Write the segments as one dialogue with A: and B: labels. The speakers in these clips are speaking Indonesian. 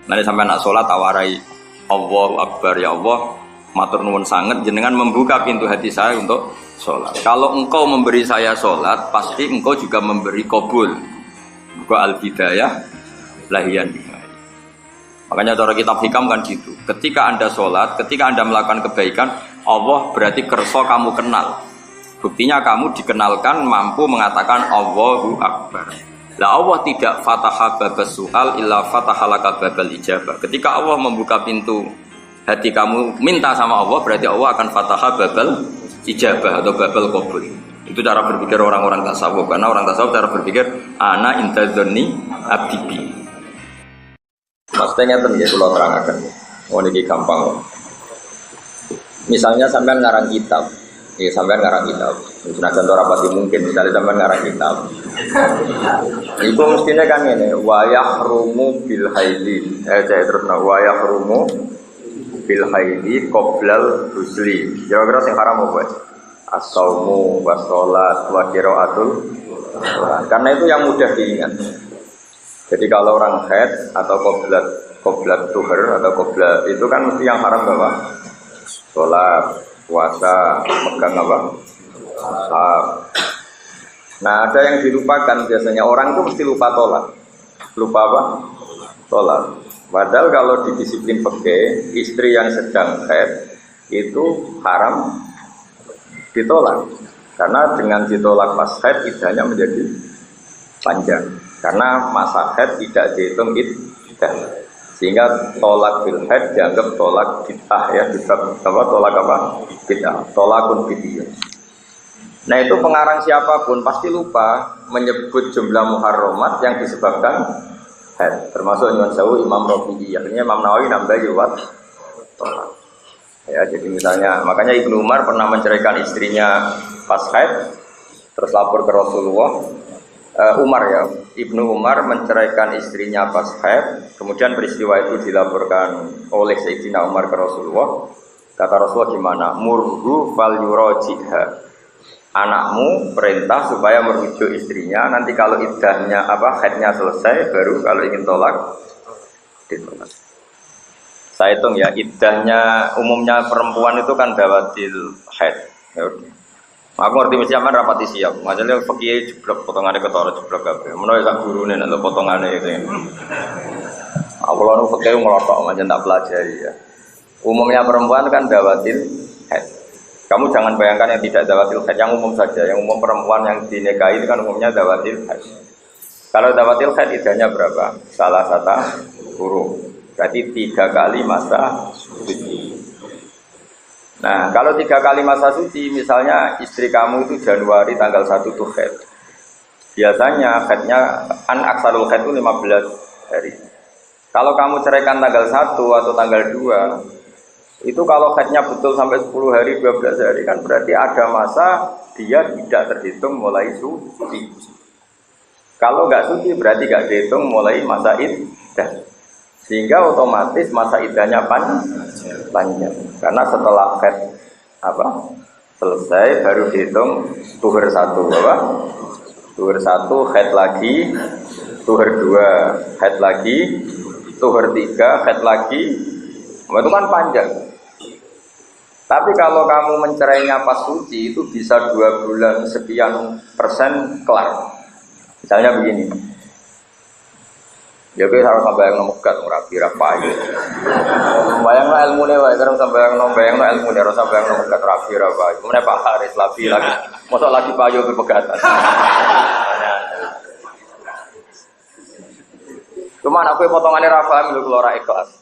A: Nanti sampai nak sholat tawarai Allahu Akbar ya Allah, matur nuwun sangat jenengan membuka pintu hati saya untuk sholat. Kalau engkau memberi saya sholat, pasti engkau juga memberi qabul. Buka al-hidayah lahiyan. Makanya cara kitab hikam kan gitu. Ketika Anda sholat, ketika Anda melakukan kebaikan, Allah berarti kerso kamu kenal. Buktinya kamu dikenalkan mampu mengatakan Allahu Akbar. Lah Allah tidak fataha babas su'al illa fataha laka babal ijabah. Ketika Allah membuka pintu hati kamu minta sama Allah, berarti Allah akan fataha babal ijabah atau babal qabul. Itu cara berpikir orang-orang tasawuf. Karena orang tasawuf cara berpikir ana intadzonni abdibi. Maksudnya ngeten ya kula terangaken. Oh niki gampang. Misalnya sampean ngarang kitab. Ya sampean ngarang kitab. Senajan ora pasti mungkin misalnya sampean ngarang kitab. Iku mestine kan ngene, wa yahrumu bil haidi. Terus wa yahrumu bil haidi qoblal husli. Kira-kira sing haram apa? As-saumu wa sholat wa qiraatul Quran. Karena itu yang mudah diingat. Jadi kalau orang haid atau qoblat tuhur atau qoblat itu kan mesti yang haram apa? Sholat, puasa, megang apa? Ashab. Nah ada yang dilupakan biasanya orang itu mesti lupa tolak. Lupa apa? Tolak. Padahal kalau di disiplin fikih istri yang sedang haid itu haram ditolak. Karena dengan ditolak pas haid iddahnya menjadi panjang. Karena masa haid tidak dihitung iddah. Sehingga tolak bil haid dianggap tolak bid'ah ya, tolak apa? Bid'ah, tolakun bid'ah. Nah itu pengarang siapapun pasti lupa menyebut jumlah muharramat yang disebabkan haid. Termasuk Imam Syafi'i, Imam Rafi'i, akhirnya Imam Nawawi nambah juga tolak. Ya jadi misalnya makanya Ibnu Umar pernah menceraikan istrinya pas haid, terus lapor ke Rasulullah. Umar ya, Ibnu Umar menceraikan istrinya pas haid, kemudian peristiwa itu dilaporkan oleh Sayyidina Umar ke Rasulullah. Kata Rasulullah gimana? Murhu fal yurajiha. Anakmu perintah supaya merujuk istrinya. Nanti kalau iddahnya haidnya selesai, baru kalau ingin tolak ditolak. Saya hitung ya, iddahnya umumnya perempuan itu kan dawatil haid. Ya udah. Aku ngerti mesti aman rapati siap. Maksudnya fakih jeblok potongannya ketara jeblok kabeh. Menawa sak gurune nek potongane itu. Aku lalu fakih ngelotok macam tak pelajari ya. Umumnya perempuan kan dawatil haid. Kamu jangan bayangkan yang tidak dawatil haid, yang umum saja. Yang umum perempuan yang dinikahi itu kan umumnya dawatil haid. Kalau dawatil haid iddahnya berapa? Salah satu huruf. Berarti 3 kali masa suci. Nah, kalau 3 kali masa suci, misalnya istri kamu itu Januari tanggal 1 tuh haid. Biasanya haidnya aksarul haid itu 15 hari. Kalau kamu ceraikan tanggal 1 atau tanggal 2, itu kalau haidnya betul sampai 10 hari, 12 hari kan berarti ada masa dia tidak terhitung mulai suci. Kalau nggak suci berarti nggak dihitung mulai masa iddah. Sehingga otomatis masa iddahnya panjang. Karena setelah haid selesai baru dihitung tuhur 1 Tuhur 1 haid lagi, tuhur 2 haid lagi, tuhur 3 haid lagi. Itu kan panjang. Tapi kalau kamu mencerainya pas suci itu bisa 2 bulan sekian persen kelar. Misalnya begini. Ya kowe harus sampai yang megat rapi rapi. Bayangno ilmune wae terus sampai yang bayangno ilmune harus sampai yang megat rapi rapi. Kemudian Pak Haris lagi mosok lagi payo ke pegatan. Cuma aku potongannya ra paham lho kula ora ikhlas.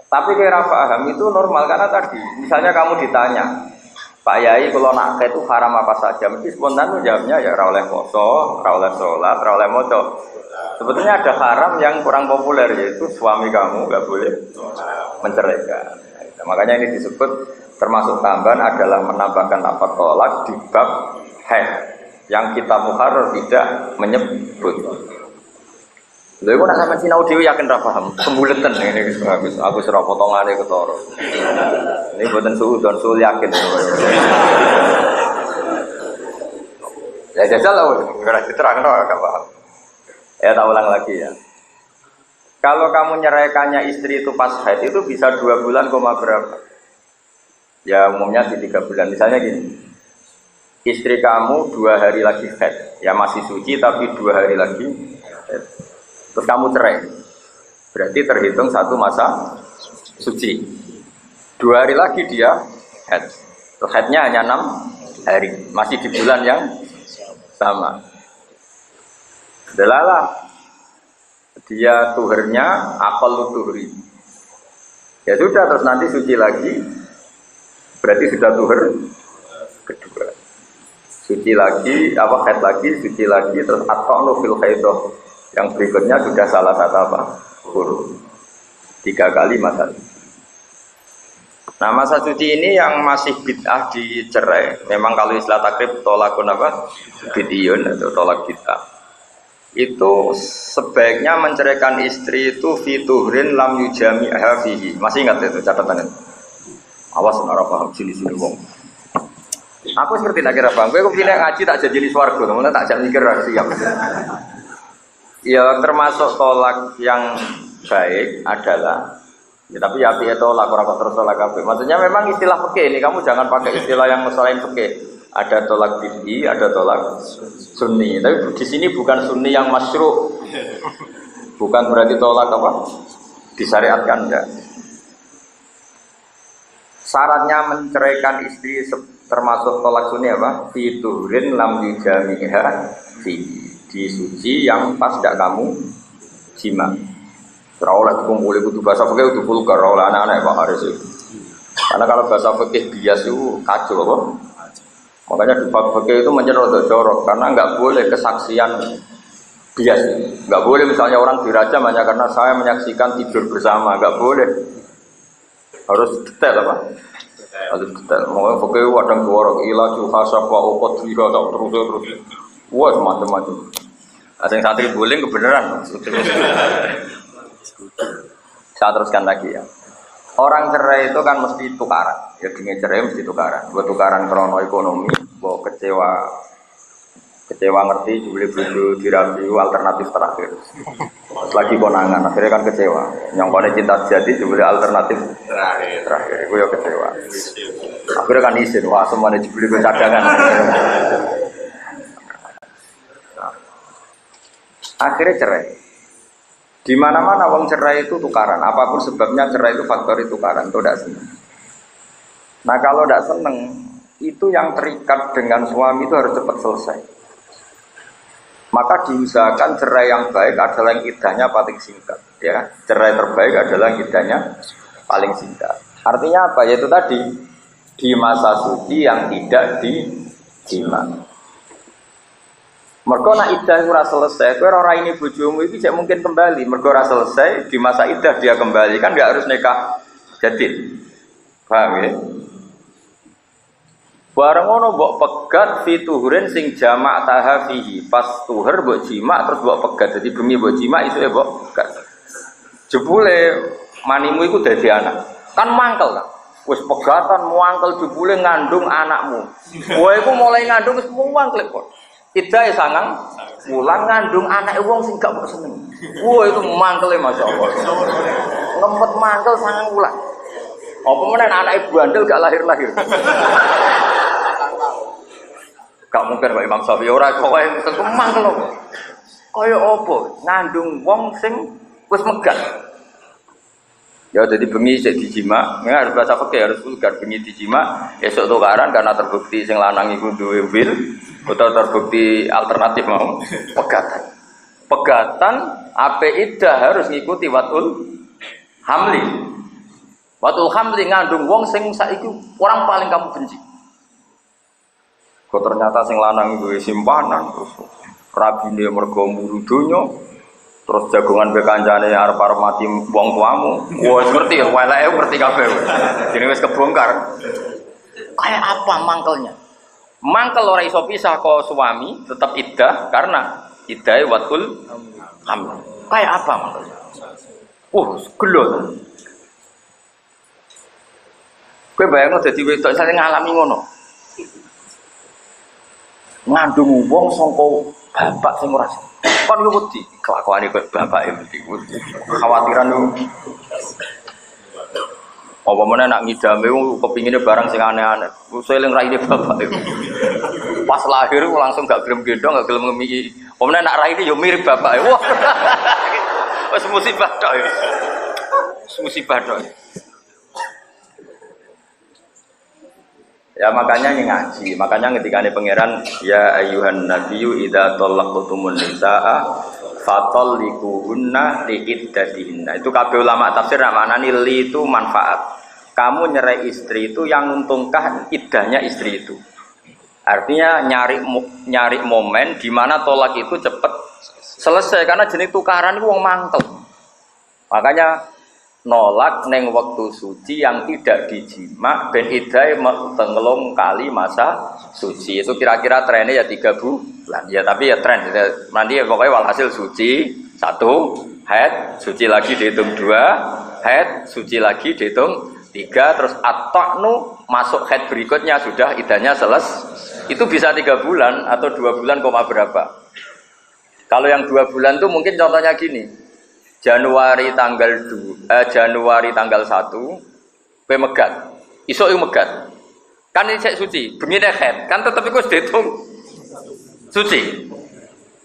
A: Tapi kowe ra paham itu normal karena tadi misalnya kamu ditanya, Pak Yai kalau nak itu haram apa saja? Mesti spontan tuh jawabnya ya ra oleh poso, ra oleh salat, ra oleh maca. Sebetulnya ada haram yang kurang populer yaitu suami kamu nggak boleh menceraikan. Nah, makanya ini disebut termasuk tambahan adalah menambahkan lafaz tolak di bab haid yang kitab Muharrar tidak menyebut. Lha iku nek sampeyan sinau dhewe yakin ra paham, sembuleten ngene iki aku sira potongane ketara. Ini mboten suudon sul yakin. Ya jajal lho, ora diterangno gak paham. Ya tak ulang lagi ya. Kalau kamu nyeraikannya istri itu pas haid itu bisa 2 bulan koma berapa? Ya umumnya di 3 bulan. Misalnya gini, istri kamu 2 hari lagi haid, ya masih suci tapi 2 hari lagi haid. Terus kamu cerai, berarti terhitung 1 masa suci. 2 hari lagi dia haid. Terus haidnya hanya 6 hari, masih di bulan yang sama. Delalah dia tuhurnya apal tuhuri. Ya sudah, terus nanti suci lagi. Berarti sudah tuhur kedua. Suci lagi, haid lagi, suci lagi, terus at-ta'nu fil haidah. Yang berikutnya sudah salah satu huruf. 3 kali masa. Nah, masa suci ini yang masih bid'ah dicerai. Memang kalau istilah takrib tolakun bid'iyun atau tolak bid'ah. Itu sebaiknya menceraikan istri itu fituhrin lam yujami'ha fihi. Masih ingat itu catatannya? Awas ora paham sini-sini wong. Aku seperti nak kira bang, gue kepindah ngaji tak jadi swarga, teman tak jadi mikir siap. Ya termasuk tolak yang baik adalah, ya, tapi ya tolak orang terus tolak apa? Maksudnya memang istilah fikih ini kamu jangan pakai istilah yang selain fikih. Ada tolak bid'i, ada tolak sunni. Tapi di sini bukan sunni yang masyru'. Bukan berarti tolak apa? Disyariatkan enggak. Syaratnya menceraikan istri termasuk tolak sunni apa? Fiturin lam yujamiha di suci yang pas tidak kamu jima. Terawlah dikumpuli kudu bahasa fikih kudu vulgar, ora anak-anak Pak Haris itu. Karena kalau bahasa fikih bias itu kacau apa? Makanya di bab fikih itu mencerot jorok karena nggak boleh kesaksian bias. Nggak boleh misalnya orang dirajam hanya karena saya menyaksikan tidur bersama, nggak boleh. Harus detail apa? Harus detail. Makanya fakih wadang suara ila juhasab wa uqad liha tak terus. Wah macam-macam. Ada yang santri boleh kebenaran. Saya teruskan lagi ya. Orang cerai itu kan mesti tukaran. Ya dengan cerai mesti tukaran. Buat tukaran krono ekonomi, buat kecewa ngerti, juli bojo dirabi alternatif terakhir. Lagi konangan, akhirnya kan kecewa. Nyongkone cinta sejati juli alternatif terakhir. Gue ya kecewa. Akhirnya kan izin, wah semuanya juli gue cadangan. Akhirnya cerai. Di mana-mana wong cerai itu tukaran. Apapun sebabnya cerai itu faktor itu tukaran. Itu tidak senang. Nah kalau tidak senang, itu yang terikat dengan suami itu harus cepat selesai. Maka diusahakan cerai yang baik adalah yang idahnya paling singkat. Ya, cerai terbaik adalah yang idahnya paling singkat. Artinya apa? Yaitu tadi di masa suci yang tidak dijima. Mergo nak iddah ora selesai, kowe ora ini bojomu iki cek mungkin kembali. Mergo ora selesai di masa iddah dia kembali, kan enggak harus nikah jadid. Paham ya? Bareng ngono mbok pegat fi tuhurin sing jamak tahafihi. Pas tuhur mbok jima terus mbok pegat. Dadi bengi mbok jima isu mbok pegat. Jebule manimu iku dadi anak. Kan mangkel kan. Wis pegatan muangkel jebule ngandung anakmu. Kowe iku mulai ngandung wis muangkel kok. Idai sangang pulang ngandung anak wong sing gak mbok seneng. Wah itu mangkele masyaallah. Ngempet mangkel sangang wulan. Apa meneh anak ibu bandel gak lahir-lahir. Gak mungkin Pak Imam Syafi'i ora kok wae mesen mangkel kok. Kaya apa ngandung wong sing wis megat. Ya jadi bengi sik dijima, harus bahasa fikih harus vulgar bengi dijima, esuk tukaran karena terbukti sing lanang iku duwe wil, utawa terbukti alternatif mau pegatan. Pegatan ape iddah harus ngikuti watul hamli. Watul hamli ngandung wong sing saiki orang paling kamu benci. Kok ternyata sing lanang duwe simpanan terus rabine mergo mburu donya. Terus jagongan be kancane arep-arep mati wong tuamu. Wah, ngerti ya, weleke ngerti kabeh. Dene wis kebongkar. Kayak apa mangkelnya? Mangkel ora iso pisah kok suami, tetap iddah karena iddahe watul hamil. Kayak apa mangkelnya? Gelo. Kowe bayangno dadi wedok sing ngalami ngono. Ngandung wong saka bapak sing ora Kon yo wedi kelakuane kok bapake iku. Khawatiran yo. Apa meneh nak ngidame kepingine barang sing aneh-aneh. Seling raine bapake. Pas lahir langsung gak gelem gendong, gak gelem ngemi. Apa meneh nak raine yo mirip bapake. Wah. Wes musibah tok ya. Musibah tok. Ya makanya ini ngaji, makanya ketika ini pangeran ya ayyuhan nabiyyu idza talaqtumun nisaa fatallikuhunna liiddatihinna. Itu kabeh ulama tafsir maknane li itu manfaat. Kamu nyerai istri itu yang untungkah iddahnya istri itu. Artinya nyari momen di mana tolak itu cepat selesai karena jenis tukaran itu wong mangkel. Makanya nolak neng waktu suci yang tidak dijima ben idai tengelong kali masa suci itu kira-kira trennya ya 3 bulan ya tapi ya tren nanti ya pokoknya walhasil suci 1 haid suci lagi dihitung 2 haid suci lagi dihitung 3 terus atoknu masuk haid berikutnya sudah idahnya selesai itu bisa 3 bulan atau 2 bulan koma berapa kalau yang 2 bulan tuh mungkin contohnya gini Januari tanggal 1 kowe megat. Isuk iku megat. Kan ini cek suci, bengi haid. Kan tetep iku wis diitung suci.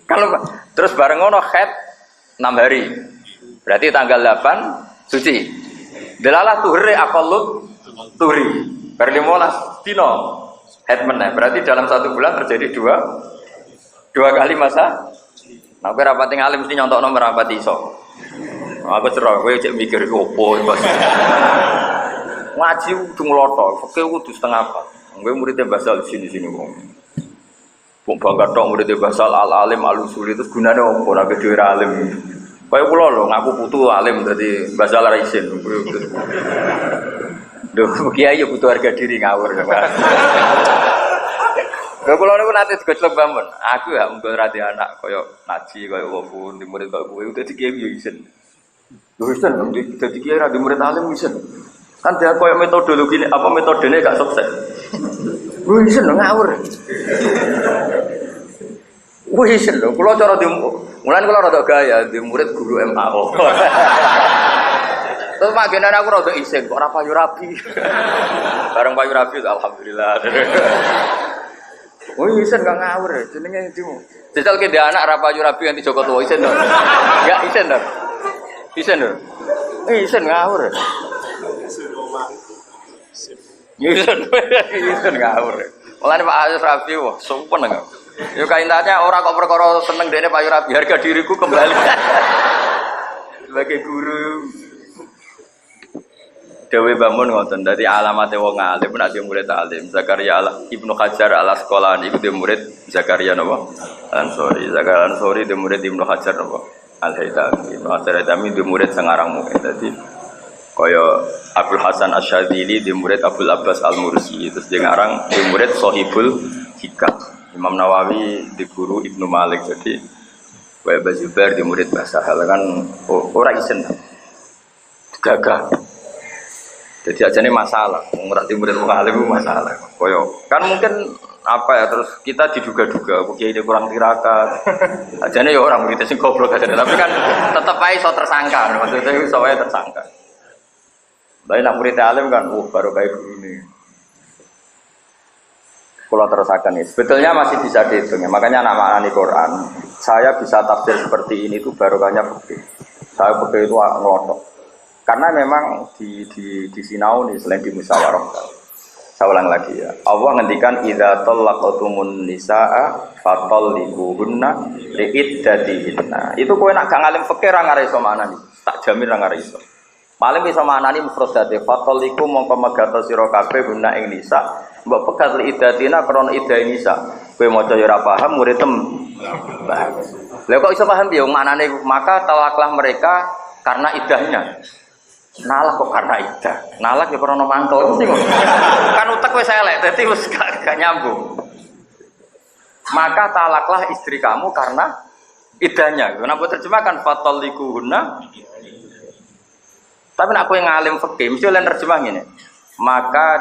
A: Kalau terus bareng ngono haid 6 hari. Berarti tanggal 8 suci. Delalah tuhri aqallut tuhri. Per 15 dino haid meneh. Berarti dalam 1 bulan terjadi 2 kali masa. Nah, kowe rapati ngalim mesti nyontokno merapati iso. Aku cerah, gue cek mikir opo bos. Ngaji kudu ngloto, fikih kudu setengah apa. Gue muridnya basal di sini wong. Wong bangga tok muridnya basal al-alim al-usul itu gunane opo nek dhewe alim. Kaya kula lho ngaku putu alim dadi basal ra isin. Duh, kiai yo butuh harga diri ngawur. Lha kula niku nate digojlok bangun. Aku ya mung rati anak kaya ngaji kaya opo di murid kok kowe dadi kiai yo isin. Lho isin dadi kiai ra di murid alim isin. Kan dia kaya metodologi apa metodene gak sukses. Lho isin ngawur. Wih isin lho kula cara di mulane kula rada gaya di murid guru MAO. Terus magenan aku rada isin kok ora payu rabi. Bareng payu rabi alhamdulillah. Oh isin gak ngawur jenenge itu. Jajal ke dia anak ra payu rabi nganti Joko tuwa isin lho. Enggak isin lho. Isin lho. Isin ngawur. Isin ngawur. Mulane Pak Ayus Rabi wah sumpen enggak. Yo kaintanya ora kok perkara seneng dene payu rabi harga diriku kembali. Sebagai guru Dewi Bamun ngoten dari alamatnya wong alim nek dia murid alim Zakaria Ibnu Hajar Al-Asqalani iku dia murid Zakaria napa Ansori Zakaria Ansori dia murid Ibnu Hajar napa Al-Haytami Ibnu Hajar Al-Haytami dia murid sing aran mungkin dadi kaya Abdul Hasan Asy-Syadzili dia murid Abdul Abbas Al-Mursi terus dia ngarang dia murid Shahibul Hikam Imam Nawawi di guru Ibnu Malik jadi kaya Bazubair dia murid Basahal kan ora isen gagah. Jadi aja ini masalah, ngerti murid murid itu masalah. Koyo kan mungkin apa ya terus kita diduga-duga, kiai ini kurang tirakat. Aja ini ya orang murid sing goblok aja, tapi kan tetap aja so tersangka, maksudnya itu soalnya tersangka. Tapi nak murid alim kan, baru kayak gini. Kalau terusakan ini, sebetulnya masih bisa dihitung ya. Makanya anak maknani Quran, saya bisa tafsir seperti ini itu barokahnya fikih. Saya fikih itu ngelotok. Karena memang di sinau nih selain di musyawarah. Saya ulang lagi ya. Allah ngendikan idza talaqtumun nisaa fatalliquhunna liiddatihinna. Itu kowe nak gak ngalim fikih ra ngare iso maknani. Tak jamin ra ngare iso. Paling bisa maknani mufradate fatalliqu mongko megato sira kabeh guna ing nisa. Mbok pegat liiddatina krana iddah nisa. Kowe maca ya ora paham murid tem. Lah kok iso paham ya maknane maka talaklah mereka karena iddahnya. Nalak kok karena iddah. Nalak ya karena mantel mesti ngono. Kan utek wis elek dadi wis gak nyambung. Maka talaklah istri kamu karena iddahnya. Kenapa terjemahkan fatallikuhunna? Tapi nek kowe ngalim fikih mesti oleh terjemah ngene. Maka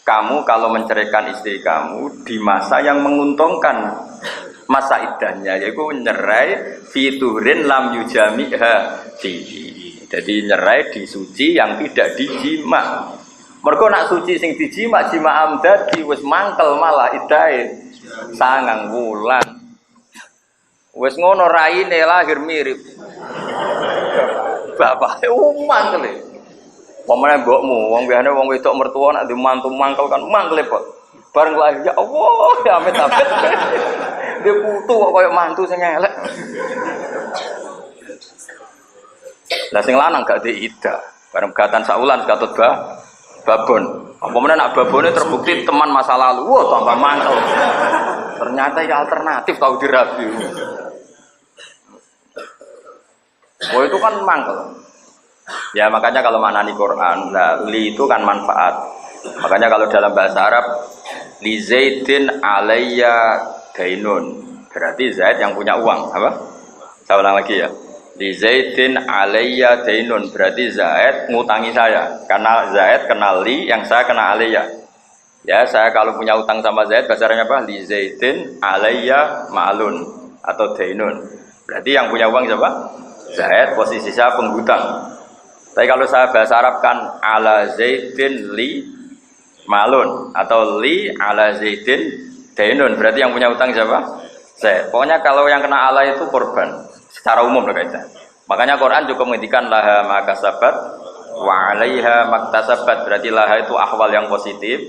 A: kamu kalau menceraikan istri kamu di masa yang menguntungkan. masa iddahnya yaiku nyerai fiturin lam yujamiha fihi. Jadi nyerai di suci yang tidak dijima. Mergo nak suci sing dijima jima amdadi wis mangkel malah iddahe 9 wulan. Wis ngono raine lahir mirip. Bapake mangkel. Pamane mbokmu wong biasane wong wedok mertua nak dimantu mangkel kan mangkel pot. Bareng lahir ya Allah ya amit-amit. Dia putu kok koyo mantu sing elek. Lah sing lanang gak di iddah. Bareng gatan saulan katut babon. Apa meneh nak babone terbukti teman masa lalu. Wah, tambah mangkel. Ternyata ya alternatif tau dirabi. Oh itu kan mangkel. Ya makanya kalau maknani Quran, nah, li itu kan manfaat. Makanya kalau dalam bahasa Arab li Zaidin alayya dainun. Berarti Zaid yang punya uang, apa? Saya ulang lagi ya. Li Zaidin alayya dainun. Berarti Zaid ngutangi saya. Karena Zaid kenal li, yang saya kena alayya. Ya, saya kalau punya utang sama Zaid bahasanya apa? Li Zaidin alayya ma'lun atau dainun. Berarti yang punya uang siapa? Zaid, posisi saya penghutang. Tapi kalau saya bahasa Arab kan ala Zaidin li malun atau li ala Zaidin dainun. Berarti yang punya utang siapa? Zaid. Pokoknya kalau yang kena ala itu korban secara umum loh kaitan. Makanya Quran juga menghentikan laha makasabat wa alaiha maktasabat. Berarti laha itu ahwal yang positif.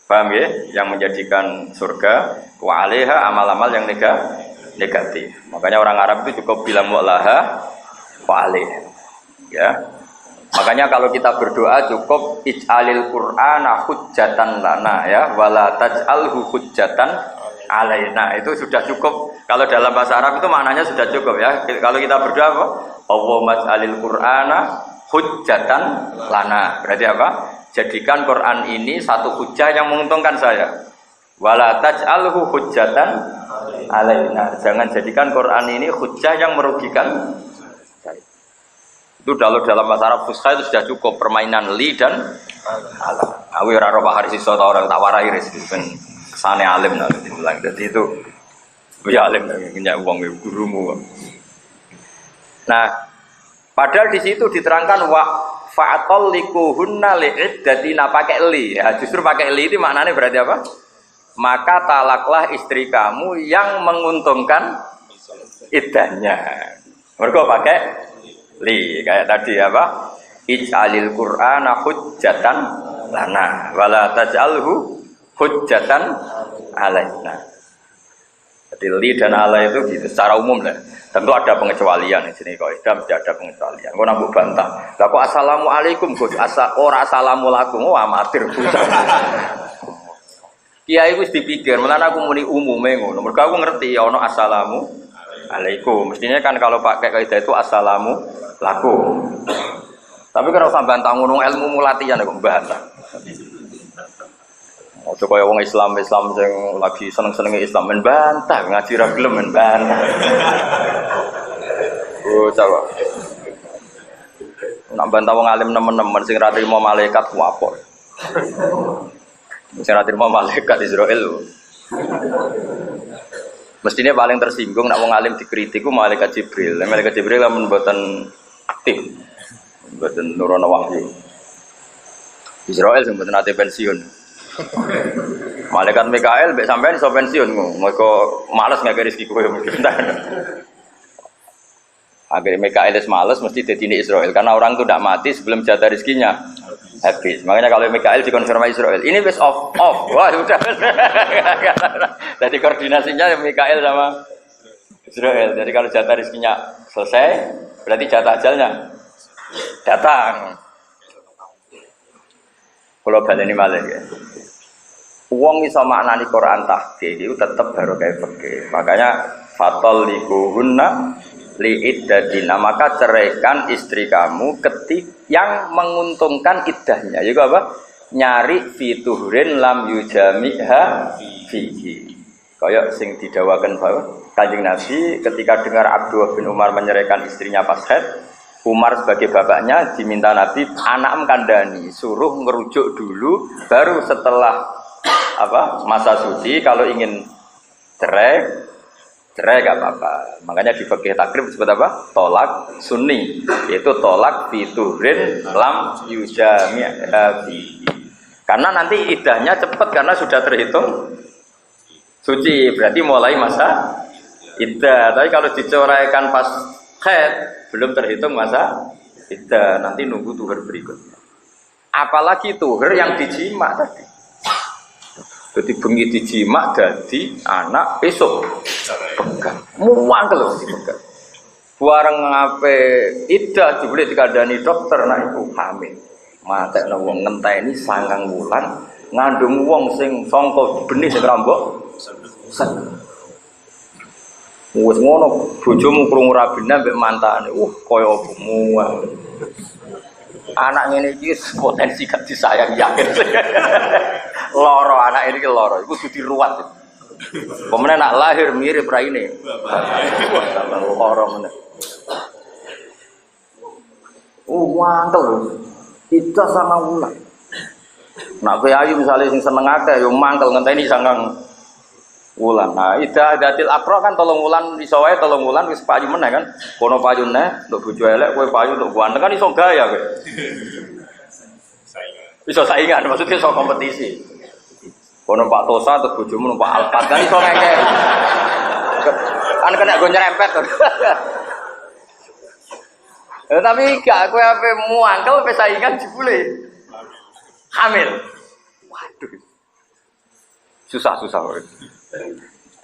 A: Paham ya? Yang menjadikan surga, wa alaiha amal-amal yang negatif. Makanya orang Arab itu cukup bilang wa laha wa alaiha. Ya. Makanya kalau kita berdoa cukup ij'alil Qur'ana hujjatan lana ya wala taj'alhu hujjatan alaina. Itu sudah cukup. Kalau dalam bahasa Arab itu maknanya sudah cukup ya. Kalau kita berdoa apa? Allahumma ij'alil Qur'ana hujjatan lana. Berarti apa? Jadikan Quran ini satu hujjah yang menguntungkan saya. Wala taj'alhu hujjatan alaina. Jangan jadikan Quran ini hujjah yang merugikan. Itu dalam bahasa Arab fusha itu sudah cukup permainan li dan ala. Aku ora ro Pak Haris iso ta orang tak warai ris ben kesane alim nanti bilang. Jadi itu ya alim punya uang gurumu. Nah, padahal di situ diterangkan wa fa'atol likuhunna li'iddatina pakai li. Ya, justru pakai li itu maknanya berarti apa? Maka talaklah istri kamu yang menguntungkan iddahnya. Mergo pakai li kayak tadi apa? Ij'alil Qur'ana hujjatan lana wala taj'alhu hujjatan alaina. Jadi li dan ala itu gitu secara umum lah. Tentu ada pengecualian di sini kaidah mesti ada pengecualian. Kok nambah bantah. Lah kok assalamualaikum Gus ora assalamualaikum amatir buta. Kiai wis dipikir, malah aku muni umume ngono. Mergo aku ngerti ya ono assalamu alaikum. Mestinya kan kalau pakai kaidah itu assalamu laku. Tapi kalau usah bantah ngono ilmu latihan kok bantah. Ojo kaya wong Islam sing lagi seneng-senenge Islam men bantah, ngaji ra gelem men bantah. Oh, coba. Nak bantah wong alim nemen-nemen sing ra trimo malaikat ku apa? Sing ra trimo malaikat Israel. Mestinya paling tersinggung nak wong alim dikritik ku malaikat Jibril. Malaikat Jibril lamun mboten aktif. Mboten nurono wahyu. Israel sing mboten ate pensiun. Malaikat Mikael mbek sampean iso pensiun mergo males ngake rezeki kowe mungkin. Akhirnya Mikael males mesti dadi Israel karena orang itu tidak mati sebelum jatah rezekinya habis. Makanya kalau Mikael dikonfirmasi Israel, ini best off. Wah, sudah. Jadi koordinasinya Mikael sama Israel. Jadi kalau jatah rezekinya selesai, berarti jatah ajalnya datang. Kalau baleni malih ya. Wong iso maknani Quran tahdid itu tetap barokah fikih. Makanya fatal likuhunna liiddatina, maka ceraikan istri kamu yang menguntungkan iddahnya. Yaiku apa? Nyari fituhrin lam yujamiha fihi. Kayak sing didawakan bahwa Kanjeng Nabi ketika dengar Abdullah bin Umar menyeraikan istrinya pas haid, Umar sebagai bapaknya diminta Nabi anak kandani suruh merujuk dulu, baru setelah masa suci kalau ingin cerai cerai gak apa-apa. Makanya di fikih takrib disebut apa? Tolak sunni, yaitu tolak fiturin lam yujami habi. Karena nanti idahnya cepat karena sudah terhitung suci, berarti mulai masa iddah. Tapi kalau dicoraikan pas haid belum terhitung masa iddah, nanti nunggu tuhur berikutnya. Apalagi tuhur yang dijima tadi. Jadi bengi dijima jadi anak besok pegang muang kalau dipegang bareng ngape iddah dibeli dikandani dokter nak ibu hamil mate wong ngenteni 9 wulan ngandung wong sing sangka benih sing rambok wis ngono bojomu krungu rabine mbek mantane kaya apa muang anak ngene iki potensi gak disayang yakin loro anak ini ke loro, itu sudah diruat. Kemudian nak lahir mirip raine. Loro mana? Mantel. Kita sama ulang. Nak ayu misalnya sing seneng akeh, yo mantel ngenteni sangang wulan. Nah, datil akro kan 3 wulan iso wae 3 wulan wis payu meneh kan. Kono payune untuk bojo elek, kowe payu untuk ganteng kan iso gaya kowe. Iso saingan, maksudnya iso kompetisi. Kono Pak Tosa terus bojomu numpak Alphard kan iso ngeke. Kan kena go nyerempet to. Tapi gak kowe ape muangkel wis saingan jebule. Hamil. Waduh. Susah-susah kowe.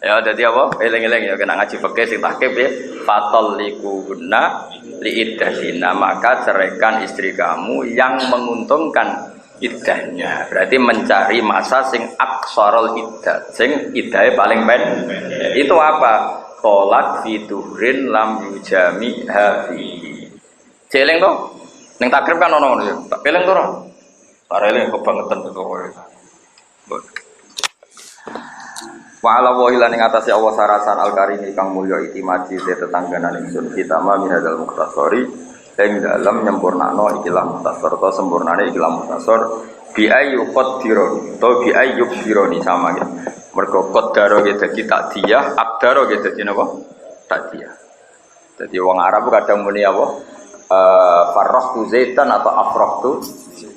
A: Ya dadi apa? Eling-eling ya kena ngaji fikih sing takib ya. Fatal likunna liiddahina, maka ceraikan istri kamu yang menguntungkan iddahnya, berarti mencari masa sing aksarul iddah, sing iddahnya paling pendek. Itu apa? Tolak fiturin lam yujami hafi. Celeng toh? Neng takrib kan ono ya. Tak peleng to ora? Ora eling kebangetan to kowe. Wa ala wa ila ning atase Allah sarasan al-karimi kang mulya iki maji tetangganan ingsun kita ma minadzal mukhtasari ing dalam nyempurnakno ikilah mukhtasar atau sempurnane ikilah mukhtasar bi ayu qadirun to bi ayyub dironi sama ya. Mergo qaddaro ge dadi takdiyah, aqdaro ge dadi napa? Takdiyah. Dadi wong Arab kadang muni apa? Farrahtu zaitan atau afrahtu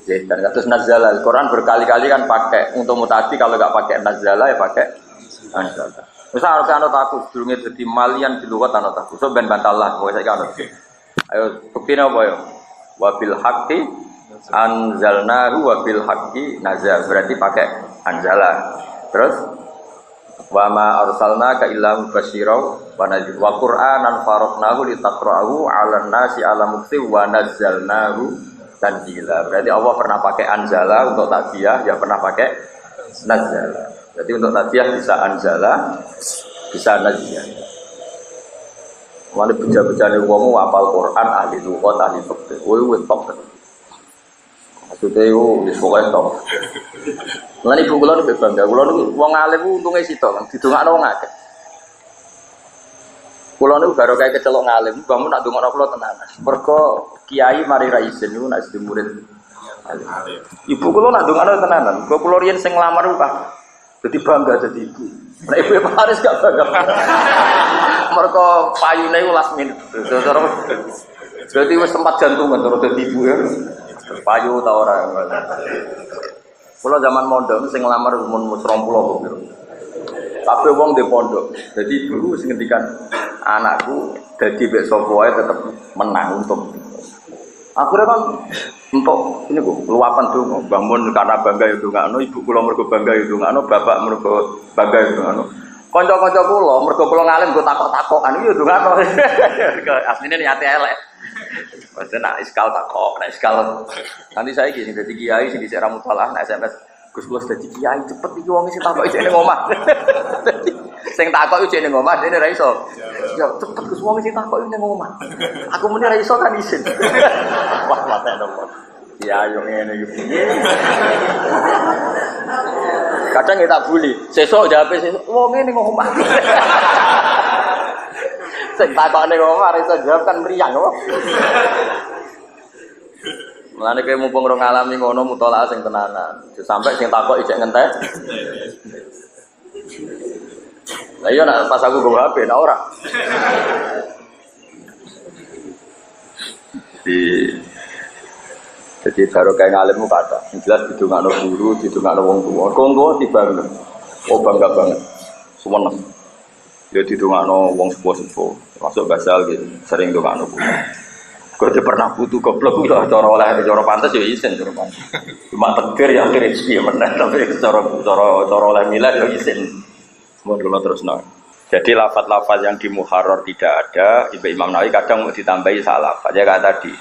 A: zaitan. Kados nazala Al-Qur'an berkali-kali kan pakai untuk mutasi, kalau enggak pakai nazala ya pakai nazala. Misal harus anut aku durunge dadi malian di lugat anut aku. So ben bantalah kowe saiki anut. Ayo bukti apa ya? Wabil haqqi anzalnahu wabil haqqi nazal. Berarti pakai anzala. Terus wa ma arsalnaka illa mubasysyiran wa nadhira wa qur'anan faraqnahu litaqra'ahu 'alan nasi 'ala mukti wa nazzalnahu tanzila. Berarti Allah pernah pakai anzala untuk takdiyah, ya pernah pakai nazala. Jadi untuk takdiyah bisa anzala, bisa nazala. Wali beja-bejane wong apal Quran, ahli lughat, ahli fikih. Wis top. Maksudnya wis pokoke top. Lan ibu kula niku bangga. Kula niku wong alim ku untunge sitok, didongakno wong akeh. Kula niku baru kaya kecelok ngalim, bangun nak ndongakno kula tenanan. Mergo kiai mari ra izin niku nak jadi murid alim. Ibu kula nak ndongakno tenanan. Kula riyen sing nglamar ku jadi bangga jadi ibu. Nek ibu Paris gak bangga. Mergo payune ku last minute. Jadi wis tempat jantungan terus dadi ibu ya. Payu ta ora. Kula zaman mondok sing nglamar umur 20 kok. Kabeh wong di pondok. Jadi ibu sing ngendikan anakku dadi mek sapa wae tetep menang untuk. Akhirnya kan untuk ini kok luapan donga, bangun karena bangga itu ngano, ibu kula mergo bangga itu ngano, bapak mergo bangga itu ngano. Kanca-kanca kula mergo kula ngalim go takok-takokan iki yo ngano. Asline niate elek. Wes nak iskal takok, nek iskal nanti saya gini dadi kiai sing dhisik ra mutalah nek SMS Gus kula dadi kiai cepet iki wong sing takok iki ning omah. Sing takok iki ning omah dene ra iso. Ya cepet Gus wong sing takok iki ning omah. Aku muni ra iso kan isin. Wah mate dong. Ya yo ngene iki. Kadang kita bully, sesuk jawabe sesuk wong ning omah. Sing takok ning omah ra iso jawab kan mriyang kok. Mulane kowe mumpung ora ngalami ngono mutolaah sing tenanan. Sampai sing takok ijek ngentek. Lah iya nak pas aku nggo HP nak ora. Jadi baru kayak ngalimmu kata, yang jelas didongakno guru, didongakno wong tua. Wong tua dibangun, oh bangga banget, semua neng. Dia didongakno wong sepuh-sepuh, masuk basal gitu, sering dongakno guru. Kalau dia pernah butuh goblok, ya cara oleh, cara pantas ya isen, cara pantas. Cuma tegir ya akhirnya rezeki menang, tapi cara oleh milah ya isen. Semua dulu terus nol. Jadi lafaz-lafaz yang di Muharrar tidak ada, Imam Nawawi kadang mau ditambahi salah. Dia kata tadi.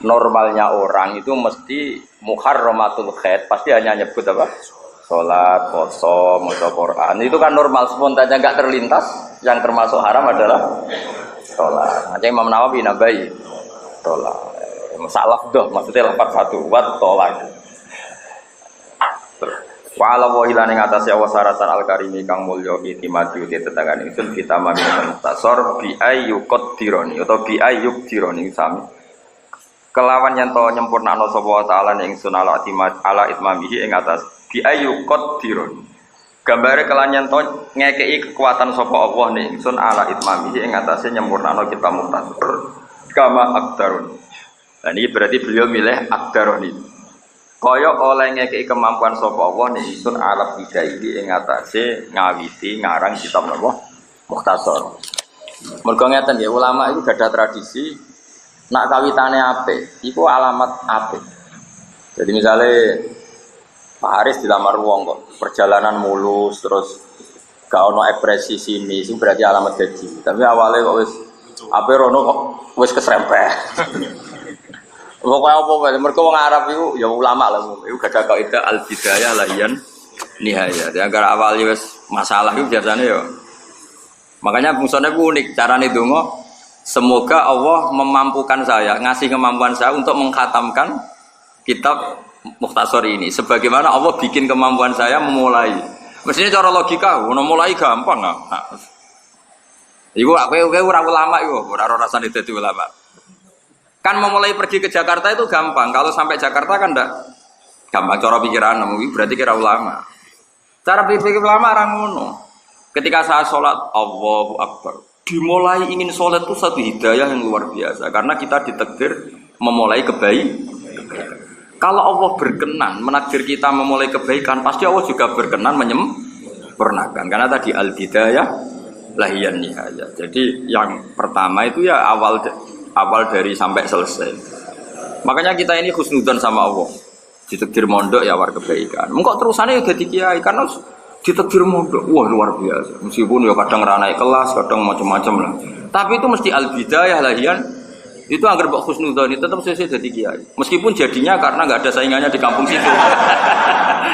A: Normalnya orang itu mesti muharramatul khair, pasti hanya nyebut apa? Salat, puasa, maca Quran. Itu kan normal, spontannya enggak terlintas. Yang termasuk haram adalah salat. Aja Imam Nawawi nambahi salat. Masalah doh, maksudnya lafaz satu, wat tolak. Wa ala wa hilane ngatasi awasaratan al-karimi kang mulya itimati uti tetangan ingsun kita mamin tasor bi ayyuqad dironi atau bi ayyuk dironi sami. Kelawan yang to nyempurnakno sapa taala ning ingsun ala itmamihi ing atas bi ayu qadirun. Gambare kelan yang to ngekeki kekuatan sapa Allah ning ingsun ala itmamihi ing atase nyempurnakno kita mukhtasar kama aqdarun. Nah ini berarti beliau milih aqdarun ini. Kaya oleh ngekeki kemampuan sapa Allah ning ingsun ala bidaihi ing atase ngawiti ngarang kitab napa mukhtasar. Mergo ngeten nggih ulama itu gadah tradisi nak kawitane apik, iku alamat apik. Jadi misalnya Pak Haris dilamar wong kok, perjalanan mulus terus gak ono ekspresi sini, itu berarti alamat gaji. Tapi awalnya kok wis apik rono kok wis keserempet. Pokoke apa wae, mergo wong Arab iku ya ulama lah, iku gak ada kaidah al-bidayah lahiyan nihayah. Ya gara awalnya wis masalah iku biasane ya. Makanya fungsine ku unik, carane donga semoga Allah memampukan saya, ngasih kemampuan saya untuk mengkhatamkan kitab Mukhtasar ini. Sebagaimana Allah bikin kemampuan saya memulai. Mestinya cara logika, mulai gampang nggak? Ibu, aku ora ulama ibu, ora rasane dadi ulama. Kan memulai pergi ke Jakarta itu gampang. Kalau sampai Jakarta kan enggak gampang. Cara pikiran, berarti kira ulama. Cara pikir ulama orang ngono. Ketika saya sholat, Allahu Akbar. Dimulai ingin sholat itu satu hidayah yang luar biasa karena kita ditakdir memulai kebaikan. Kalau Allah berkenan menakdir kita memulai kebaikan, pasti Allah juga berkenan menyempurnakan. Karena tadi al-bidayah lahiyan nihayah. Jadi yang pertama itu ya awal dari sampai selesai. Makanya kita ini husnudzon sama Allah. Ditakdir mondok ya war kebaikan. Engkau terusannya udah dikiai karena ditakdir mondok, wah luar biasa. Meskipun ya kadang ranai kelas, kadang macam-macam lah. Tapi itu mesti al-bidayah lahian. Itu agar mbok husnudzon itu tetap sesuai jadi kiai. Meskipun jadinya karena nggak ada saingannya di kampung situ.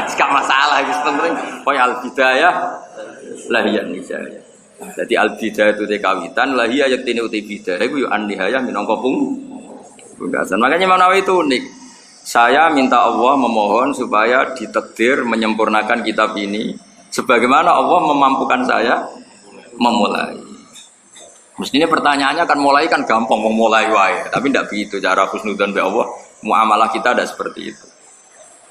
A: Enggak masalah itu penting. Pokoknya al-bidayah lahian misalnya. Jadi al-bidayah itu kawitan, lahiyah yaktine uti bidayah iku yo an-nihayah minangka pungkasan. Makanya Imam Nawawi itu unik. Saya minta Allah memohon supaya ditakdir menyempurnakan kitab ini sebagaimana Allah memampukan saya memulai. Mestinya pertanyaannya kan mulai kan gampang memulai wae, tapi tidak begitu cara husnudzon be Allah. Muamalah kita tidak seperti itu.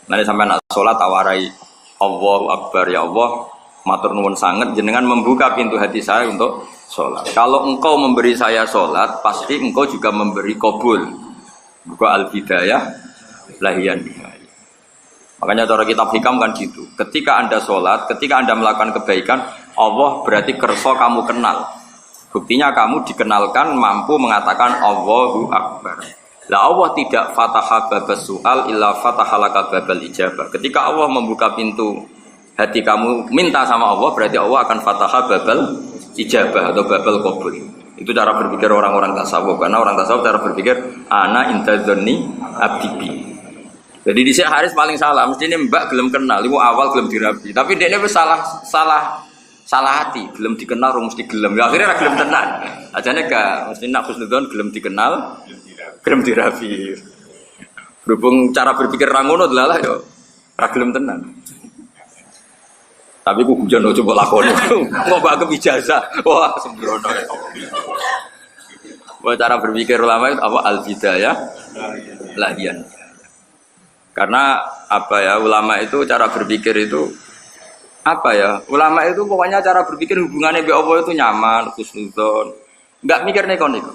A: Nanti sampai nak sholat tawarai Allahu Akbar ya Allah, matur nuwun sangat jenengan membuka pintu hati saya untuk sholat. Kalau engkau memberi saya sholat, pasti engkau juga memberi qabul. Buka al-bidayah lahiyan. Makanya cara kitab hikam kan gitu. Ketika Anda sholat, ketika Anda melakukan kebaikan, Allah berarti kerso kamu kenal. Buktinya kamu dikenalkan mampu mengatakan Allahu Akbar. Lah Allah tidak fataha babas su'al illa fataha laka babal ijabah. Ketika Allah membuka pintu hati kamu minta sama Allah, berarti Allah akan fataha babal ijabah atau babal qabul. Itu cara berpikir orang-orang tasawuf. Karena orang tasawuf cara berpikir ana intadzonni abdibi. Jadi di sini Haris paling salah. Mesti ini mbak belum kenal, ibu awal belum dirabi. Tapi dia ini salah hati, belum dikenal, mesti gelem. Ya, akhirnya gelem tenan. Ajane gak, mesti nak husnudzon gelem dikenal, gelem dirabi. Berhubung cara berpikir rangono adalah yo, gelem tenan. Tapi ku hujan coba lakoni. Ngoba ke ijazah. Wah, sembrono. Wah, cara berpikir ulama itu apa al-bidayah lahiyan. Karena apa ya ulama itu cara berpikir itu apa ya? Ulama itu pokoknya cara berpikir hubungannya dengan Allah itu nyaman, husnudzon. Enggak mikir neko-neko.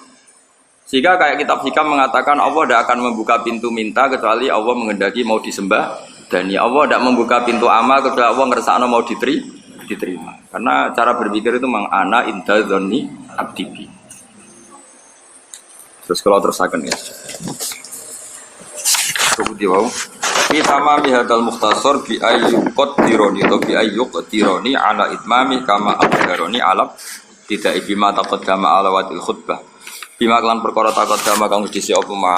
A: Sehingga kayak kitab hikam mengatakan Allah tidak akan membuka pintu minta kecuali Allah menghendaki mau disembah, dan ya Allah tidak membuka pintu amal kecuali Allah ngersakno mau diterima. Karena cara berpikir itu memang ana inda dzanni abdi. Terus kalau terusaken ya. Kemudian wow. Fi tamami hadal mukhtasar bi ayyuqad dironi atau bi ayyuqad dironi ala itmami kama abdaroni alam tidak ibima taqaddama ala watil khutbah. Bima kelan perkara taqaddama kang wis dhisik apa ma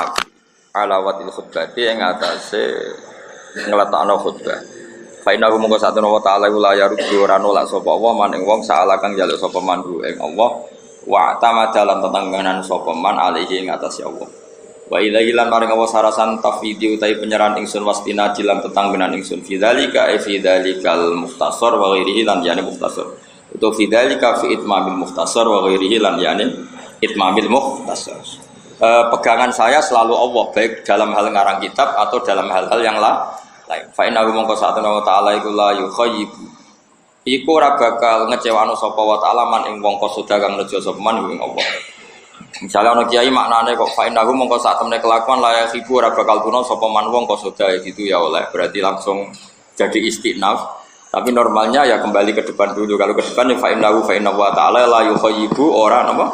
A: ala watil khutbah ing atase ngletakno khutbah. Fa inna mongko satuna wa ta'ala la yaruddu ora nolak sapa Allah man ing wong saala kang njaluk sapa man ing Allah wa tamadalan tetangganan sapa man alihi ing atase Allah. Wa ilailan maring Allah sarasan tafwidi utai penyerahan ingsun wastina jilan tetanggenan ingsun fidzalika fidzalikal mukhtasar wa ghairihi lan yani mukhtasar utawa fidzalika fi itmamil mukhtasar wa ghairihi lan yani itmamil mukhtasar. Pegangan saya selalu Allah baik dalam hal ngarang kitab atau dalam hal-hal yang lain. Fa inna mongko satuna wa ta'ala iku la yukhayyibu iku ora bakal ngecewano sapa wa ta'ala man ing wong kosoda kang nejo sapa man ing Allah. Misalnya ono kiai maknane kok fa innahu mongko sak temne kelakuan layak ibu ora bakal tuna sapa man wong kosoda gitu ya oleh berarti langsung jadi istinaf, tapi normalnya ya kembali ke depan dulu. Kalau ke depan ya fa innahu fa inna wa ta'ala la yukhayyibu ora napa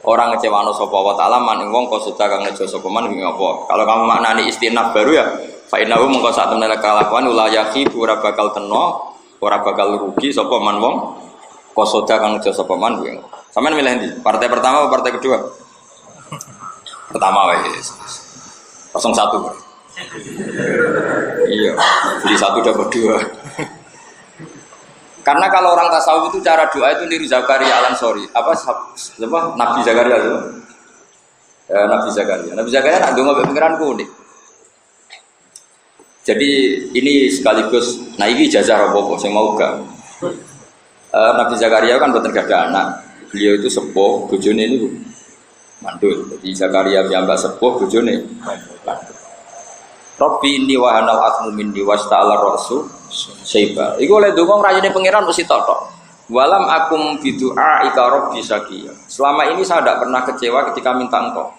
A: orang ngecewano sapa wa ta'ala man ing wong kosoda kang nejo sapa man ing apa. Kalau kamu maknani istinaf baru ya fa innahu mongko sak temne kelakuan layak ibu ora bakal tena ora bakal rugi sapa man wong kosoda kang nejo sapa man ing. Sampeyan milih ndi? Partai pertama atau partai kedua? Pertama wes. 01. Iya, beli 1 dapat 2. Karena kalau orang tasawuf itu cara doa itu niru Zakaria Al-Ansori. Apa Nabi Zakaria itu? Nabi Zakaria. Nabi Zakaria nak ndonga mbek pengiran unik. Jadi ini sekaligus ini ijazah apa sing mau gak. Nabi Zakaria kan boten gadah anak. Beliau itu sepuh, bojone ini mandul. Jadi Zakaria piyambak sepuh, bojone mandul. Rabbi inni wa hanal asmu minni wasta'ala rasul saiba. Iku oleh ndonga ngrayine pangeran mesti tok. Walam akum bidu'a ika rabbi sakiya. Selama ini saya tidak pernah kecewa ketika minta engkau.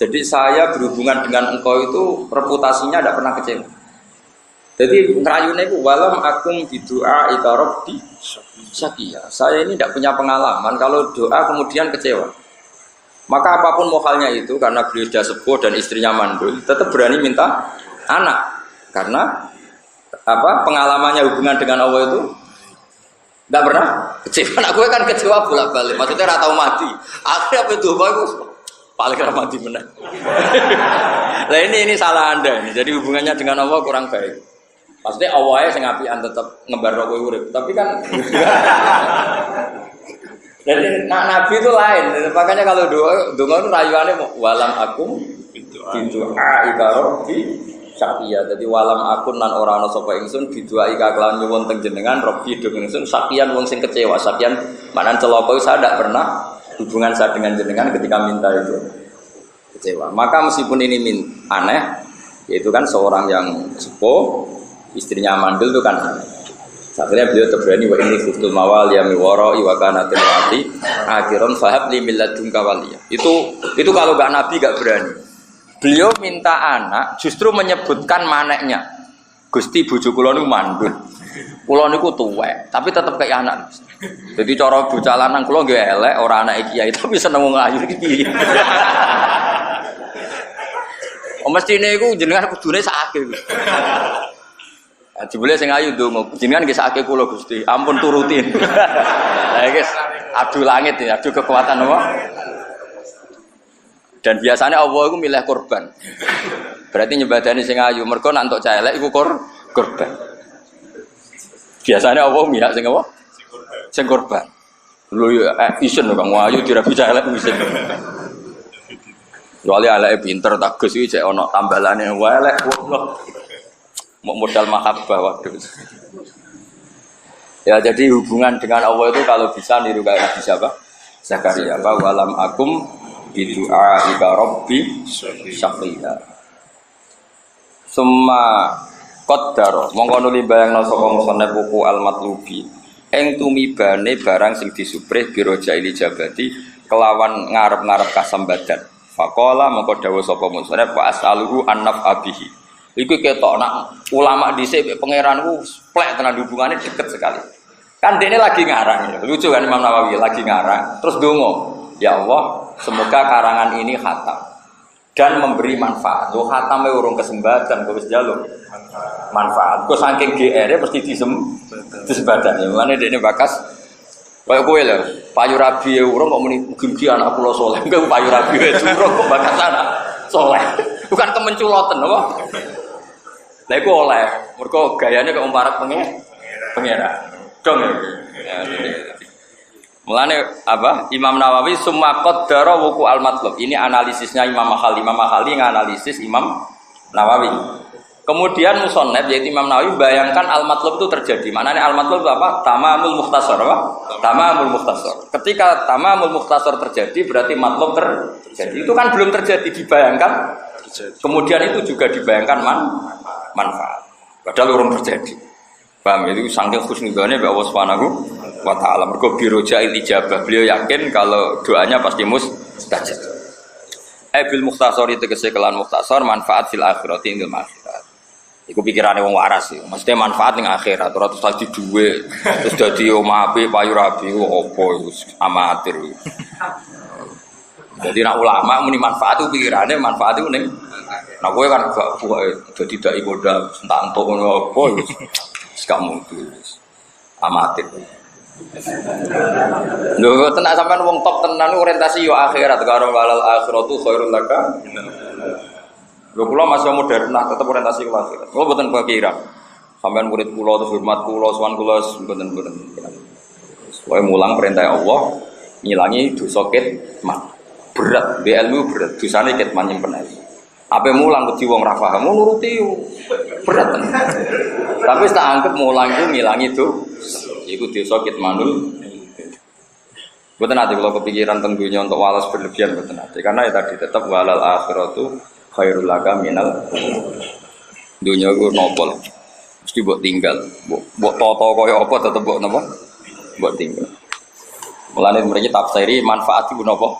A: Jadi saya berhubungan dengan engkau itu reputasinya tidak pernah kecewa. Jadi ngerayune itu walam akum bidu'a ika rabbi sakiya. Saya ini tidak punya pengalaman kalau doa kemudian kecewa. Maka apapun mohalnya itu karena beliau sudah sepuh dan istrinya mandul, tetap berani minta anak. Karena pengalamannya hubungan dengan Allah itu tidak pernah kecewa. Nah, gue kan kecewa bolak-balik. Maksudnya ratau mati. Akhirnya apa itu paling mati benar. Nah ini salah Anda ini. Jadi hubungannya dengan Allah kurang baik. Maksudnya awalnya saya ngapian tetap ngebar kowe urip, tapi kan jadi Nabi itu lain. Makanya kalau doa itu rayuannya walam akum bidu'a ika rabbi sakiya. Jadi walam akun lan ora ana sapa ingsun bidu'a ika kelawan nyuwun teng jenengan rabbi do ingsun sakian wong sing kecewa. Sakian maknane celaka saya tidak pernah hubungan saya dengan jenengan ketika minta itu kecewa. Maka meskipun ini aneh, yaitu kan seorang yang sepuh istrinya mandul itu kan akhirnya beliau terberani wa ini khuftul mawal ya miwara wa kana tilati akhiran fahab li milladunka waliya. Itu kalau enggak nabi enggak berani. Beliau minta anak justru menyebutkan maneknya. Gusti bojo kula niku mandul. Kula niku tuwek, tapi tetep kayak anak. Jadi cara bocah lanang kula nggih elek ora anake kiai tapi seneng wong ayu iki piye. Mestine iku jenengan kudune sakake. Jebule sing ayu ndonga, jenengan nggih sakake kula Gusti, ampun turutin. Lah iki adu langit ya, adu kekuatan apa? Dan biasanya Allah itu milih korban. Berarti nyebadani sing ayu, mergo nek entuk cah elek iku korban. Biasanya Allah milih sing apa? Sing korban. Lho ya isen kang ayu dirabi cah elek isen. Soale eleke pinter tak Gus iki cek ana tambalane wae elek goblok. Modal mahabbah waktu itu. Ya jadi hubungan dengan Allah itu kalau bisa niru kayak Nabi siapa? Zakaria. Walam akum bidu'a ika rabbi syaqiya. Summa qaddara mongko nuli bayangna sapa musannaf buku al-matlubi ing tumibane barang sing disuprih biro jaili jabati kelawan ngarep-ngarep kasambadan faqala mongko dawuh sapa musannaf wa as'aluhu annaf abihi iku ketok nak ulama dhisik pangeranku plek tenan hubungane deket sekali kan dene lagi ngarang lucu kan Imam Nawawi lagi ngarang terus donga ya Allah semoga karangan ini khatam dan memberi manfaat. Tuh khatame urung kesembatan kok wis njaluk manfaat. Kok saking GR-e mesti disembadan. Ya mane dekne bakas kaya kowe lho, payu rabi urung kok muni mugi-mugi anak kula saleh. Engko payu rabi urung kok bakas anak saleh. Bukan kemenculoten apa? Lah iku oleh, mergo gayane kok umparat pengira. Dong ya. Mulane apa? Imam Nawawi summa qaddara wuku al-matlub. Ini analisisnya Imam Makhali. Imam Makhali nganalisis Imam Nawawi. Kemudian musannaf yaitu Imam Nawawi bayangkan al-matlub itu terjadi. Maknanya al-matlub itu apa? Tamamul mukhtasar apa? Tamamul mukhtasar. Ketika tamamul mukhtasar terjadi berarti matlub terjadi. Itu kan belum terjadi dibayangkan. Kemudian itu juga dibayangkan manfaat. Padahal urung terjadi. Paham itu saking husnudzane Mbak Allah Subhanahu wa ta'ala mergo birojail ijabah beliau yakin kalau doanya pasti mustajab. Bil mukhtasar itu kesekelan mukhtasar manfaat fil akhirat ing akhirat. Iku pikirane wong waras iki. Mesti manfaat ning akhirat ora terus dadi dhuwit terus dadi omah apik payu rabi opo iku amatir. Jadi nak ulama muni manfaat itu pikirane manfaat itu ning nah kowe kan gak buka dadi dai modal entak-entuk ngono opo iku. Kamu itu amatir. Lho tenan sampean wong top tenan orientasi yo akhirat karo walal akhiratu khairul laka. Lho kula masih modern nah tetep orientasi ke akhirat. Kula mboten pikiran. Sampean murid kula terus hormat kula sowan kula mboten. Wae mulang perintah Allah ngilangi dosa kitman. Berat, be ilmu berat, dosane kitman nyimpen ae. Ape mulang wedi wong ra paham nuruti berat. Tapi tak anggap mulang itu ngilangi itu iku dosa kitmanul. Mboten ate kula kepikiran teng dunya untuk walas berlebihan mboten ate. Karena ya tadi tetap walal akhiratu khairul laka minal dunya ku nopol. Mesti mbok tinggal, mbok toto kaya apa tetep mbok napa? Mbok tinggal. Mulane mriki tafsiri manfaat iku napa?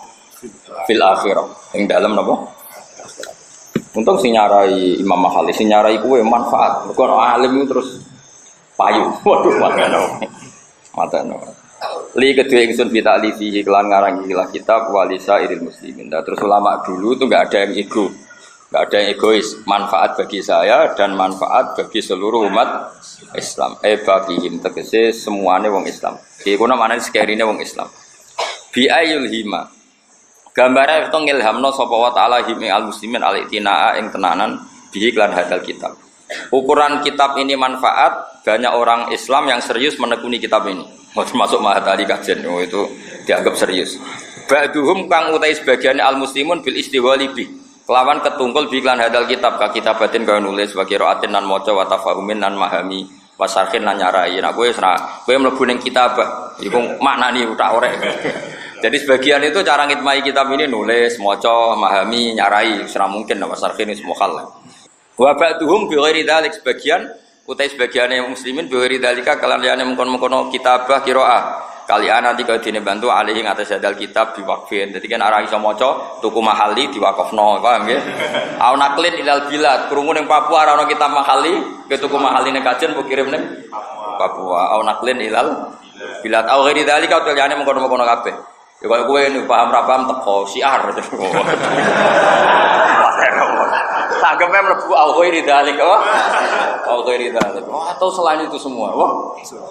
A: Fil akhirah. Ing dalem napa? Untung sing nyarai Imam Makhali, sing nyarai kuwe manfaat. Mergo alim itu terus payu. Waduh, mateno. Li kedua ingsun fi ta'lifi iklan ngarang ikilah kitab walisa iril muslimin. Terus ulama dulu itu enggak ada yang ego. Enggak ada yang egois. Manfaat bagi saya dan manfaat bagi seluruh umat Islam. Bagihim tegese semuanya wong Islam. Iki kono maknane sekerine wong Islam. Bi ayul hima. Gambare itu ngilhamno sapa wa ta'ala him al-muslimin al-itinaa ing tenanan bihi lan hadal kitab. Ukuran kitab ini manfaat banyak orang Islam yang serius menekuni kitab ini. Termasuk Mahatali Kajen itu dianggap serius. Ba'duhum kang utai sebagian al-muslimun bil istiwali bi. Kelawan ketungkul bi lan hadal kitab ka kitabatin kaya nulis wa qiraatin nan maca wa tafahumin nan mahami wa sarhin nan nyarai. Nah kowe mlebu ning kitabah iku maknani utak orek. Jadi sebagian itu cara ngitmai kitab ini nulis, maca, memahami, nyarai, serah mungkin nama sarfin semua hal. Wa ba'duhum bi ghairi dzalik sebagian utai sebagian muslimin bi ghairi dzalika kalian mengkon-mengkon kitabah qiraah. Kalian nanti kalau dene bantu alih ing atas hadal kitab diwakfin. Dadi kan arah iso maca tuku mahali diwakafno, paham nggih? Au naklin ilal bilad, krungu ning Papua ora ana kitab mahali, ke tuku mahaline kajen mbok kirim ning Papua. Au naklin ilal bilad au ghairi dzalika kalian mengkon-mengkon kabeh. Ya kalau gue ini paham teko siar. Tanggapnya melebu al-ghairi dzalik apa? Al-ghairi dzalik. Atau selain itu semua.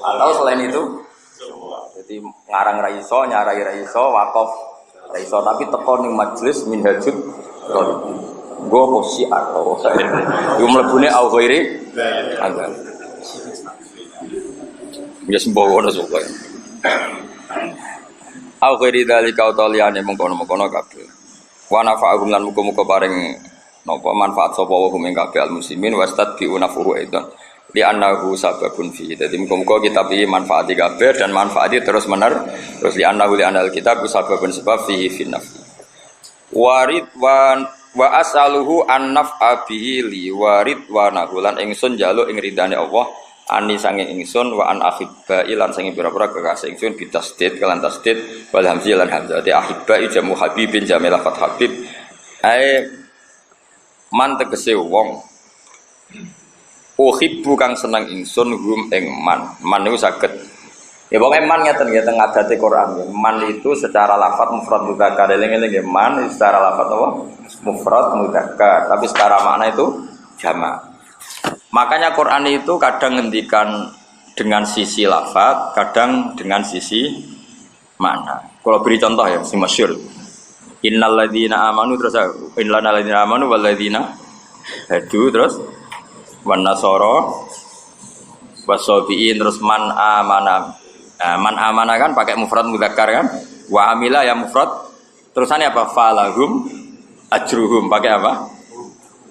A: Atau selain itu semua. Jadi ngarang ra iso, nyarai ra iso, wakaf ra iso tapi teko ning majelis minhajud talib. Gue apa siar atau saya. Yo mlebune al-ghairi dzalik. Ya sembowo ono sok. Au ghairi dzalika utaliane mengkono-mengkono kabeh. Wa nafa'ahum lan muga-muga paring napa manfaat sapa wa hum kabeh al-muslimin wastadbi'u nafuhu aidan li annahu sababun fi. Dadi muga-muga kitab iki manfaati kabeh dan manfaati terus terus li annahu li anal kitab sababun sebab fihi fi nafsi. Wa as'aluhu an naf'a bihi li warid wa nahulan ingsun njaluk ing ridane Allah ani sange ingsun wa an akhibba lan sange pira-pira kekasih ingsun bitasdid kelan tasdid wal hamzi lan hamzah te akhibba jamu habibin jamilah fat habib ae man tegese wong uhibbu kang seneng ingsun hum ing man niku saged ya pokoke man ngeten ya teng adate Quran ya. Man itu secara lafaz mufrad mudzakkar eling-eling ya man secara lafaz apa mufrad mudzakkar tapi secara makna itu jamak. Makanya Quran itu kadang ngendikan dengan sisi lafaz, kadang dengan sisi makna. Kalau beri contoh ya, si masyhur. Innal ladzina amanu terus innal ladzina amanu wal ladzina hadu terus wan nasara wasabiin terus man amana. Man amana kan pakai mufrad mudzakkar kan? Wa amila ya mufrad. Terusannya apa? Falahum ajruhum pakai apa?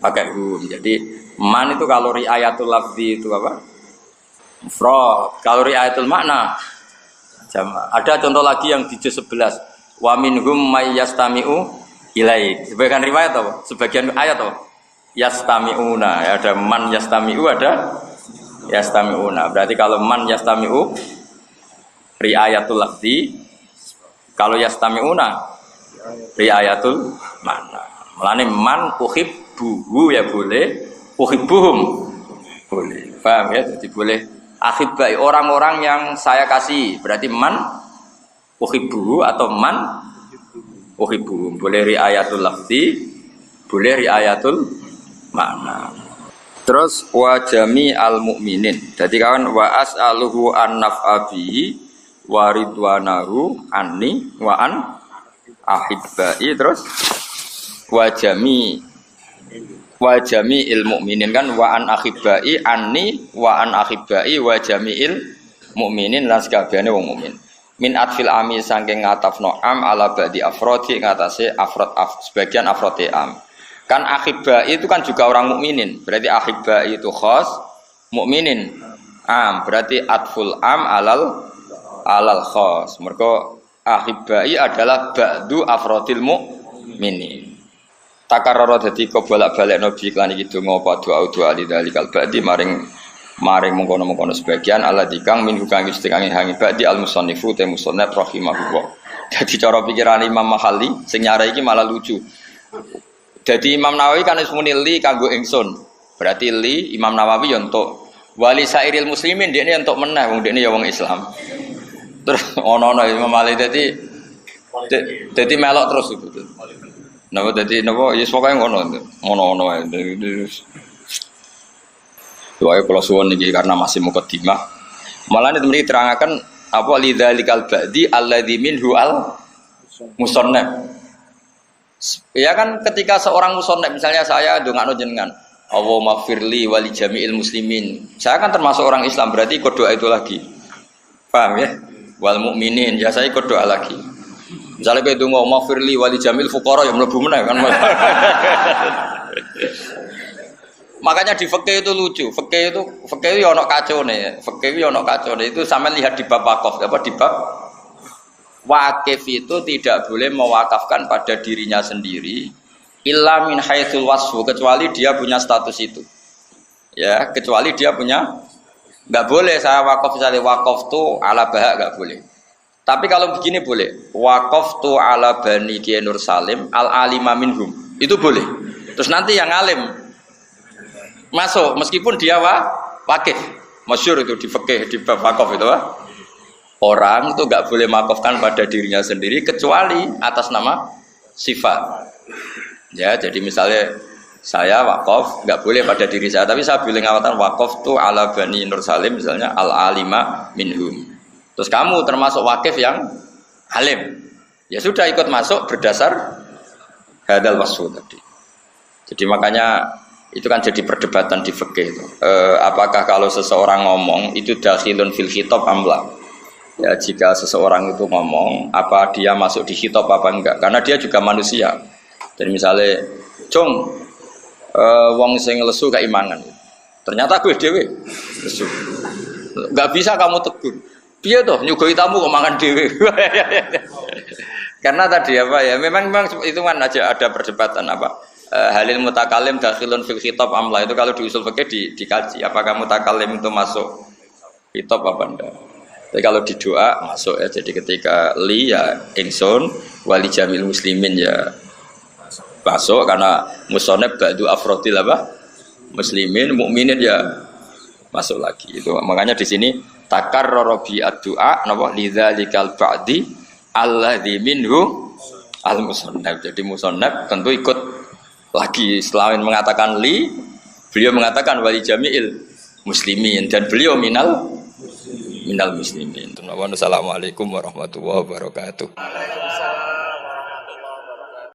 A: Pakai hum. Jadi man itu kalau riayatul lafzi itu apa? Mufrad. Kalau riayatul makna jamak. Ada contoh lagi yang di juz 11. Wa minhum may yastami'u ilaik. Sebagian riwayat atau sebagian ayat atau yastami'una. Ada man yastami'u ada yastami'una. Berarti kalau man yastami'u riayatul lafzi, kalau yastami'una riayatul makna. Mulane man uhibbuhu ya boleh, uhibbuhum boleh. Paham ya? Jadi boleh akhibbai orang-orang yang saya kasih. Berarti man uhibbuhu atau man uhibbuhum. Boleh riayatul lafzi, boleh riayatul makna. Terus wa jami'al mu'minin. Jadi kawan wa as'aluhu an naf'abi wa ridwanahu anni wa an ahibbai terus wa jami'il mu'minin kan wa an ahibbai anni wa an ahibbai wa jami'il mu'minin lan sakabehane wong mukmin min atfil ami saking ngatafno am ala ba'di afrodi ngatasi afrod sebagian afrodi am kan ahibbai itu kan juga orang mukminin berarti ahibbai itu khas mukminin am berarti atful am alal khas. Mergo ahibbai adalah ba'du afrodil mu'minin. Takarrara dadi kebolak-balik nabi iklan iki donga apa doa lidzalikal ba'di maring mengkono-mengkono sebagian ala dikang min hukang istiqangi hangi ba'di al musannifu te musannaf rahimahullah. Dadi cara pikiran Imam Mahalli sing nyarai iki malah lucu. Dadi Imam Nawawi kan wis muni li kanggo ingsun. Berarti li Imam Nawawi yo entuk wali sairil muslimin dekne entuk meneh wong dekne ya wong Islam. Terus ono-ono Imam Malik dadi melok terus itu. Napa dadi napa ya pokoke ngono ae. Doae kula suwun niki karena masih mukadimah. Malah ini terangaken apa lidzalikal ba'di alladzi minhu al musannaf. Ya kan ketika seorang musannaf misalnya saya ndongakno jenengan, Allahumma firli wali jami'il muslimin. Saya kan termasuk orang Islam berarti ikut doa itu lagi. Paham ya? Wal mukminin ya saya ikut doa lagi. Misalnya kayak donga maghfirli wali jamil fuqara yang mlebu meneh kan. Makanya di fikih itu lucu. Fikih itu ya ono kacone. Fikih ya ono kacone. Itu sampean lihat di bab wakaf apa di bab wakif itu tidak boleh mewakafkan pada dirinya sendiri illa min haitsul wasfu kecuali dia punya status itu. Ya, kecuali dia punya nggak boleh saya wakaf misalnya wakaf tu ala bahak nggak boleh. Tapi kalau begini boleh. Wakaf tu ala bani Kiai Nur Salim al alima minhum itu boleh. Terus nanti yang alim masuk meskipun dia wakif. Masyhur itu di fikih di bab wakaf itu orang itu nggak boleh makofkan pada dirinya sendiri kecuali atas nama sifat. Ya jadi misalnya saya wakaf nggak boleh pada diri saya, tapi saya boleh ngawatan wakaf tu ala bani Nur Salim misalnya al alima minhum. Terus kamu termasuk wakif yang alim, ya sudah ikut masuk berdasar hadal wasfu tadi. Jadi makanya itu kan jadi perdebatan di fikih. Apakah kalau seseorang ngomong itu dakhilun fil khitab amla? Ya jika seseorang itu ngomong, apa dia masuk di khitab apa enggak? Karena dia juga manusia. Jadi misalnya, Cung, wong sing lesu keimangan. Ternyata gue dewe lesu. Enggak bisa kamu tegur. Piye toh nyugoi tamu kok mangan dewe. Karena tadi apa ya? Memang itu kan aja ada perdebatan apa? halil mutakalim dakhilun fil khitab amla itu kalau di usul fikih dikaji apakah mutakalim itu masuk khitab apa enggak. Tapi kalau di doa masuk ya. Jadi ketika li ya ingsun wali jamil muslimin ya masuk karena musoneb ba'du afrodil apa muslimin mukminin ya masuk lagi. Itu makanya di sini takarrara bi ad-du'a napa lidzalikal ba'di alladzi minhu al-musannaf. Jadi musannaf tentu ikut lagi selain mengatakan li, beliau mengatakan wali jami'il muslimin dan beliau minal muslimin. Assalamualaikum warahmatullahi wabarakatuh.